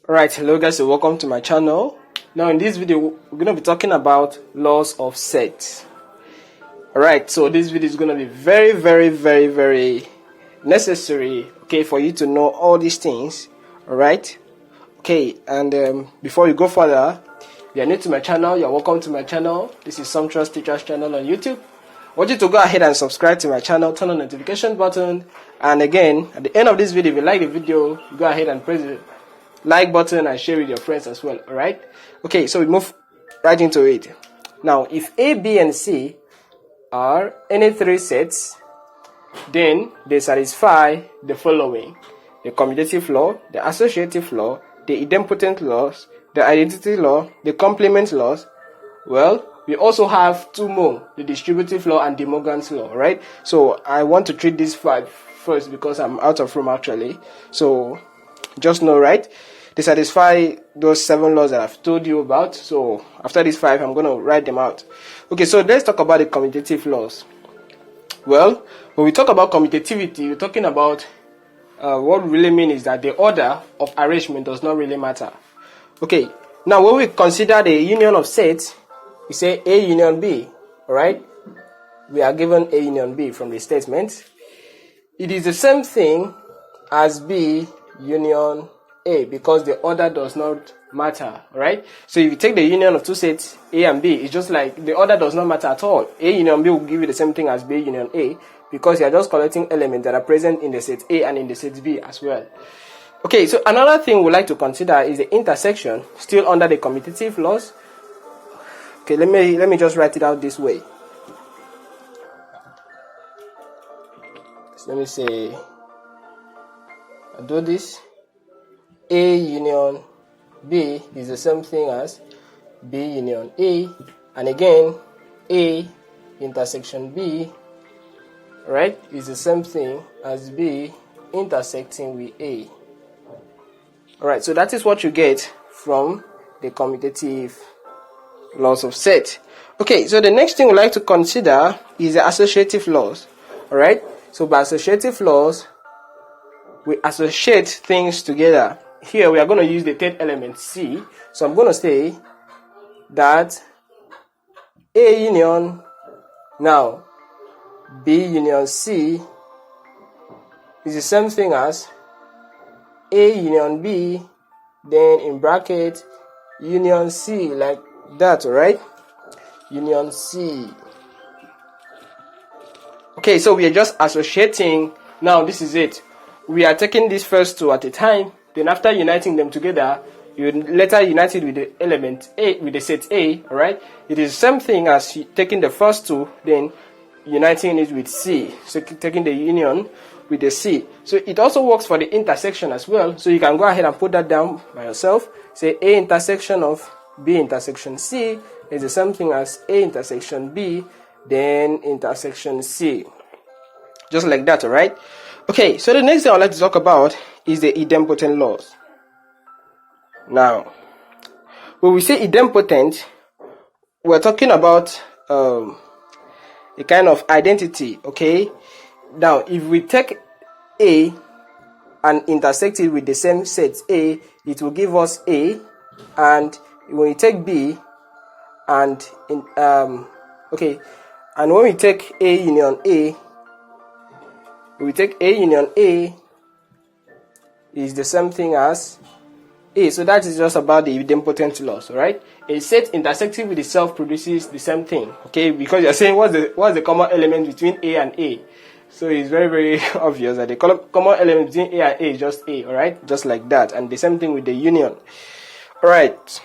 Alright, hello guys, so welcome to my channel. Now in this video, we're going to be talking about laws of sets. Alright, so this video is going to be very necessary, okay, for you to know all these things. Alright, okay, and before we go further, if you're new to my channel, you're welcome to my channel. This is Sumptuous Teacher's channel on YouTube. I want you to go ahead and subscribe to my channel, turn on the notification button, and again, at the end of this video, if you like the video, go ahead and press the like button and share with your friends as well. Alright, okay, so we move right into it. Now if A, B and C are any three sets, then they satisfy the following: the commutative law, the associative law, the idempotent laws, the identity law, the complement laws. Well, we also have two more, the distributive law and the Morgan's law. Right, so I want to treat these five first because I'm out of room actually. So just know, right, they satisfy those 7 laws that I've told you about. So after these 5, I'm going to write them out. Okay, so let's talk about the commutative laws. Well, when we talk about commutativity, we're talking about what we really mean is that the order of arrangement does not really matter. Okay, now when we consider the union of sets, we say A union B. Alright, we are given A union B from the statement. It is the same thing as B union A because the order does not matter, right? So if you take the union of two sets A and B, it's just like the order does not matter at all. A union B will give you the same thing as B union A because you are just collecting elements that are present in the set A and in the set B as well. Okay, so another thing we like to consider is the intersection, still under the commutative laws. Okay, let me just write it out this way. So let me say I do this. A union B is the same thing as B union A, and again A intersection B, right, is the same thing as B intersecting with A. Alright, so that is what you get from the commutative laws of set. Okay, so the next thing we like to consider is the associative laws. Alright, so by associative laws, we associate things together. Here we are going to use the third element C. So I'm going to say that A union now B union C is the same thing as A union B, then in bracket union C, like that, alright? Union C. Okay, so we are just associating. Now this is it. We are taking these first two at a time. Then after uniting them together, you later unite it with the element A, with the set A, alright? It is the same thing as taking the first two, then uniting it with C. So taking the union with the C. So it also works for the intersection as well. So you can go ahead and put that down by yourself. Say A intersection of B intersection C is the same thing as A intersection B, then intersection C. Just like that, alright? Okay, so the next thing I'd like to talk about is the idempotent laws. Now, when we say idempotent, we're talking about a kind of identity, okay? Now, if we take A and intersect it with the same set A, it will give us A, and when we take B and and when we take A union A, we take A union A is the same thing as A. So that is just about the idempotent laws, right? A set intersecting with itself produces the same thing, okay? Because you're saying what's the common element between A and A? So it's very obvious that the common element between A and A is just A, alright? Just like that. And the same thing with the union. Alright.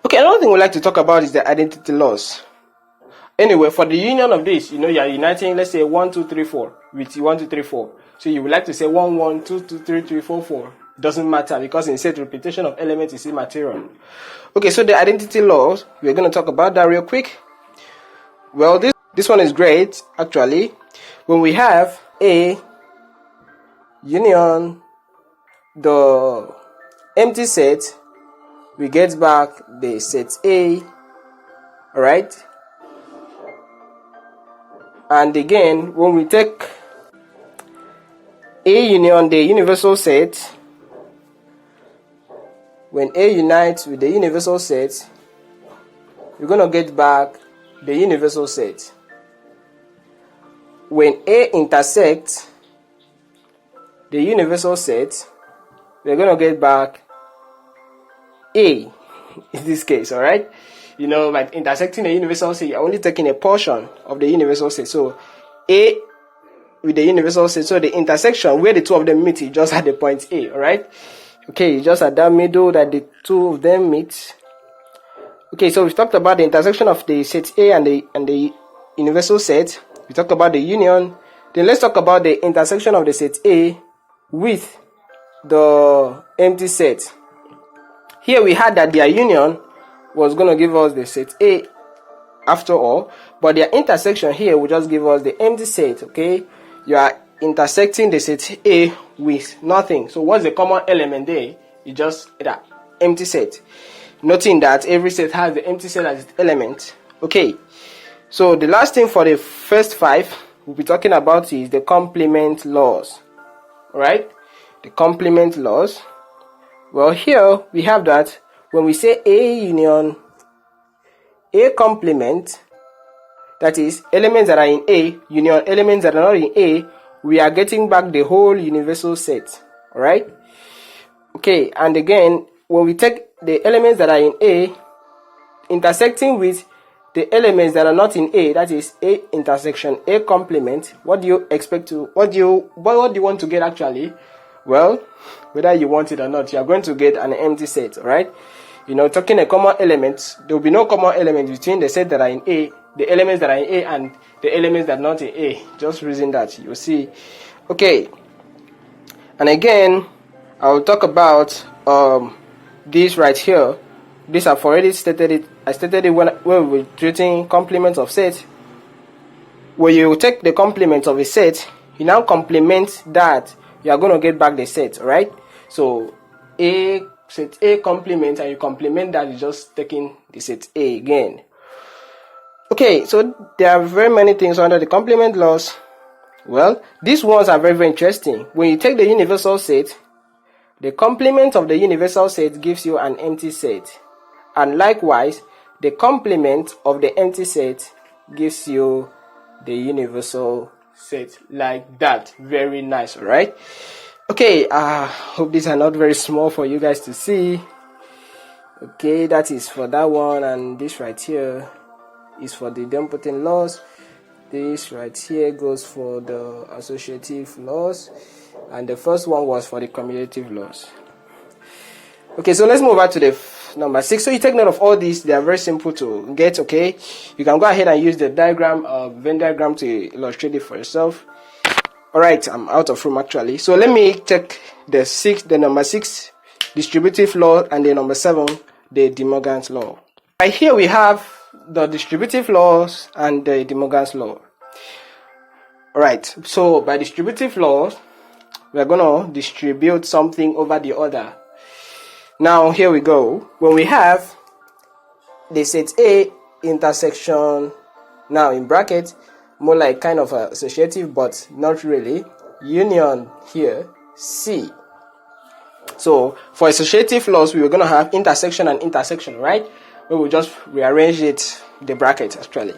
Okay, another thing we'd like to talk about is the identity laws. Anyway, for the union of this, you are uniting, let's say 1, 2, 3, 4 with 1, 2, 3, 4. So you would like to say 1, 1, 2, 2, 3, 3, 4, 4. Doesn't matter because in set repetition of elements is immaterial. Okay, so the identity laws, we're going to talk about that real quick. Well, this one is great actually. When we have A union the empty set, we get back the set A, alright? And again, when we take A union the universal set, when A unites with the universal set, we're going to get back the universal set. When A intersects the universal set, we're going to get back A in this case, alright? You know, by intersecting the universal set, you're only taking a portion of the universal set. So A with the universal set, so the intersection where the two of them meet is just at the point A, alright? Okay, just at that middle that the two of them meet. Okay, so we've talked about the intersection of the set A and the universal set. We talked about the union. Then let's talk about the intersection of the set A with the empty set. Here we had that their union was going to give us the set A after all, but their intersection here will just give us the empty set, okay? You are intersecting the set A with nothing. So what's the common element there? It's just that empty set. Noting that every set has the empty set as its element. Okay, so the last thing for the first 5 we'll be talking about is the complement laws. Alright, the complement laws. Well, here we have that when we say A union, A complement, that is elements that are in A, union elements that are not in A, we are getting back the whole universal set. Alright? Okay, and again, when we take the elements that are in A, intersecting with the elements that are not in A, that is A intersection A complement, what do you expect to, what do you want to get actually? Well, whether you want it or not, you are going to get an empty set, alright? You know, talking a common element, there will be no common element between the set that are in A, the elements that are in A, and the elements that are not in A. Just reason that, you'll see. Okay, and again, I will talk about this right here. This I've already stated it. I stated it when we were treating complements of sets. When you take the complement of a set, you now complement that, you are going to get back the set, right? So A set A complement, and you complement that, you're just taking the set A again. Okay, so there are very many things under the complement laws. Well, these ones are very, very interesting. When you take the universal set, the complement of the universal set gives you an empty set. And likewise, the complement of the empty set gives you the universal set, like that. Very nice, alright? Okay, hope these are not very small for you guys to see. Okay, that is for that one, and this right here is for the Idempotent Laws. This right here goes for the Associative Laws, and the first one was for the Commutative Laws. Okay, so let's move on to the number 6. So you take note of all these. They are very simple to get, okay? You can go ahead and use the diagram, Venn diagram, to illustrate it for yourself. Alright, I'm out of room actually. So let me take the number 6, Distributive Law, and the number 7, the Idempotent Law. Right here we have the Distributive Laws and the Idempotent Law. Alright, so by Distributive Laws, we are going to distribute something over the other. Now here we go. When we have the set A intersection, now in brackets, more like kind of associative, but not really, union here, C. So for associative laws, we were going to have intersection and intersection, right? We will just rearrange it, the bracket actually.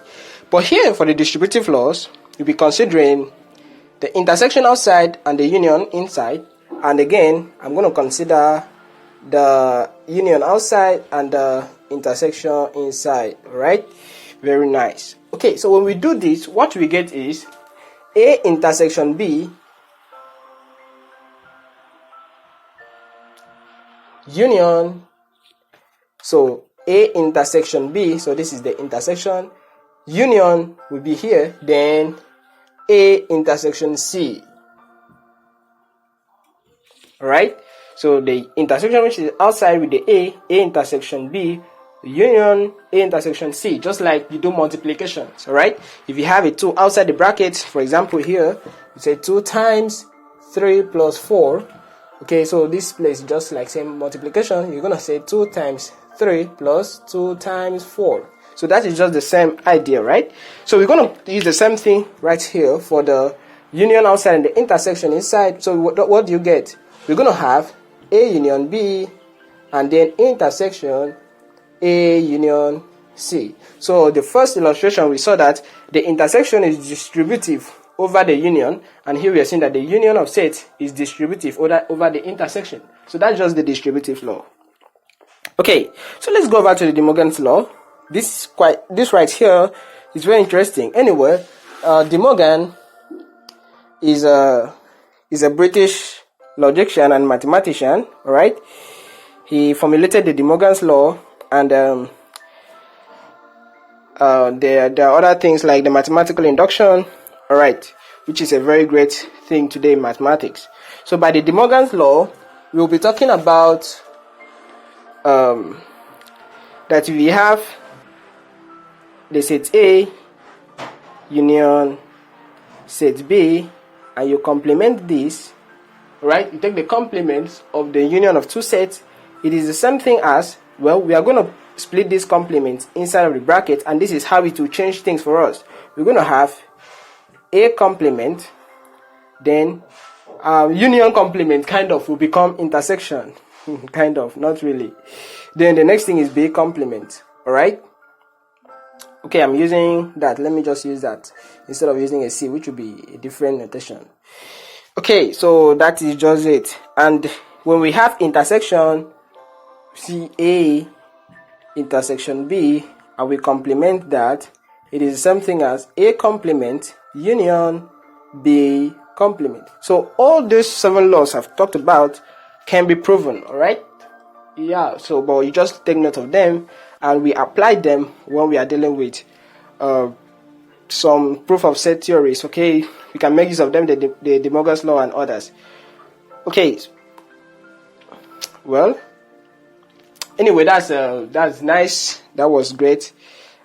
But here for the distributive laws, we'll be considering the intersection outside and the union inside. And again, I'm going to consider the union outside and the intersection inside. Alright, very nice. Okay, so when we do this, what we get is A intersection B union. So A intersection B, so this is the intersection, union will be here, then A intersection C. Alright, so the intersection which is outside with the A intersection B, union A intersection C, just like you do multiplications. Alright, if you have a 2 outside the bracket, for example here, you say 2 times 3 plus 4. Okay, so this place just like same multiplication, you're gonna say 2 times 3 plus 2 times 4. So that is just the same idea, right? So we're gonna use the same thing right here for the union outside and the intersection inside. So what do you get? We're gonna have A union B and then intersection A union C. So the first illustration we saw that the intersection is distributive over the union, and here we are seeing that the union of sets is distributive over the intersection. So that's just the distributive law. Okay, so let's go over to the De Morgan's law. This right here is very interesting. Anyway, De Morgan is a British logician and mathematician. All right, he formulated the De Morgan's law, and there are other things like the mathematical induction. All right, which is a very great thing today in mathematics. So by the De Morgan's law, we will be talking about that we have the set A union set B, and you complement this, right? You take the complements of the union of two sets. It is the same thing as, well, we are going to split these complements inside of the bracket, and this is how it will change things for us. We're going to have A complement, then union complement kind of will become intersection. Kind of, not really. Then the next thing is B complement. All right. Okay, I'm using that. Let me just use that instead of using a C, which would be a different notation. Okay, so that is just it. And when we have intersection, see A intersection B, and we complement that, it is the same thing as A complement union B complement. So all these 7 laws I've talked about can be proven. All right. Yeah, so but you just take note of them, and we apply them when we are dealing with some proof of set theories. Okay, we can make use of them, the De Morgan's law and others. Okay, well, anyway, that's nice. That was great,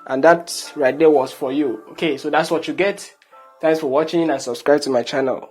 and that right there was for you. Okay, so that's what you get. Thanks for watching, and subscribe to my channel.